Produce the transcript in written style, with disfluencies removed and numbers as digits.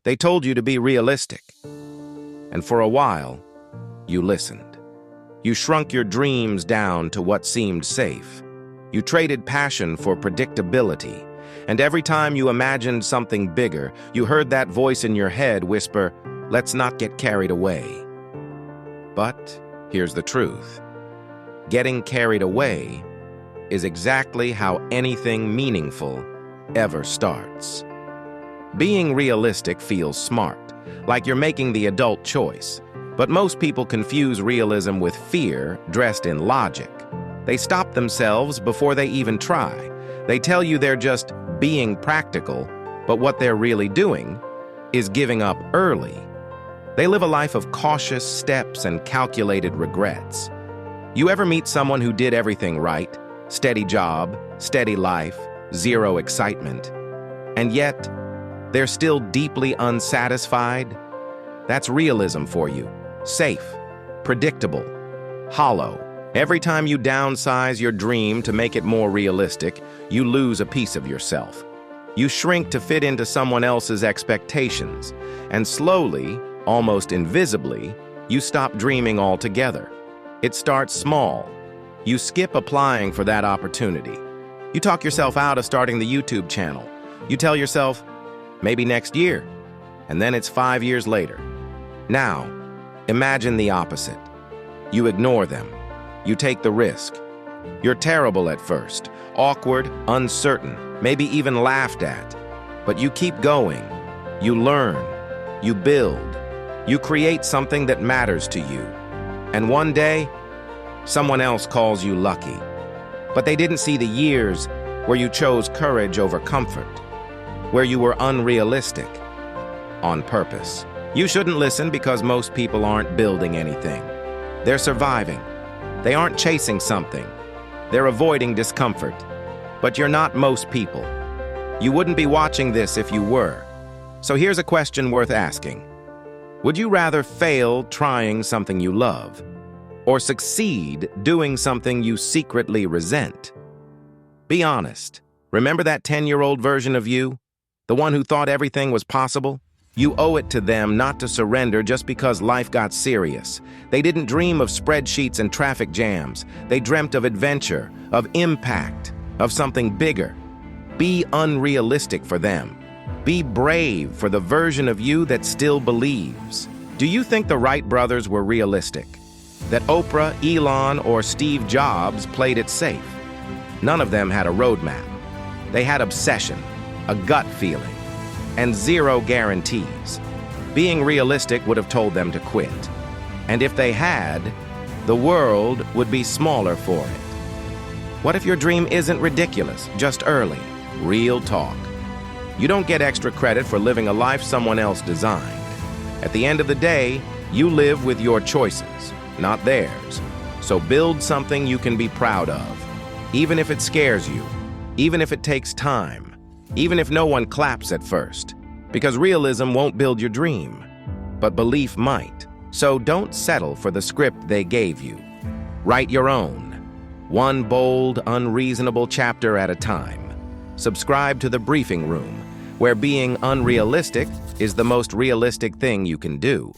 They told you to be realistic. And for a while, you listened. You shrunk your dreams down to what seemed safe. You traded passion for predictability. And every time you imagined something bigger, you heard that voice in your head whisper, "Let's not get carried away." But here's the truth. Getting carried away is exactly how anything meaningful ever starts. Being realistic feels smart, like you're making the adult choice. But most people confuse realism with fear dressed in logic. They stop themselves before they even try. They tell you they're just being practical, but what they're really doing is giving up early. They live a life of cautious steps and calculated regrets. You ever meet someone who did everything right? Steady job, steady life, zero excitement. And yet, they're still deeply unsatisfied? That's realism for you. Safe, predictable, hollow. Every time you downsize your dream to make it more realistic, you lose a piece of yourself. You shrink to fit into someone else's expectations, and slowly, almost invisibly, you stop dreaming altogether. It starts small. You skip applying for that opportunity. You talk yourself out of starting the YouTube channel. You tell yourself, maybe next year, and then it's 5 years later. Now, imagine the opposite. You ignore them. You take the risk. You're terrible at first, awkward, uncertain, maybe even laughed at. But you keep going. You learn. You build. You create something that matters to you. And one day, someone else calls you lucky. But they didn't see the years where you chose courage over comfort, where you were unrealistic on purpose. You shouldn't listen because most people aren't building anything. They're surviving. They aren't chasing something. They're avoiding discomfort. But you're not most people. You wouldn't be watching this if you were. So here's a question worth asking. Would you rather fail trying something you love, or succeed doing something you secretly resent? Be honest. Remember that 10-year-old version of you? The one who thought everything was possible? You owe it to them not to surrender just because life got serious. They didn't dream of spreadsheets and traffic jams. They dreamt of adventure, of impact, of something bigger. Be unrealistic for them. Be brave for the version of you that still believes. Do you think the Wright brothers were realistic? That Oprah, Elon, or Steve Jobs played it safe? None of them had a roadmap. They had obsession, a gut feeling, and zero guarantees. Being realistic would have told them to quit. And if they had, the world would be smaller for it. What if your dream isn't ridiculous, just early? Real talk. You don't get extra credit for living a life someone else designed. At the end of the day, you live with your choices, not theirs. So build something you can be proud of, even if it scares you, even if it takes time, even if no one claps at first, because realism won't build your dream, but belief might. So don't settle for the script they gave you. Write your own, one bold, unreasonable chapter at a time. Subscribe to The Briefing Room, where being unrealistic is the most realistic thing you can do.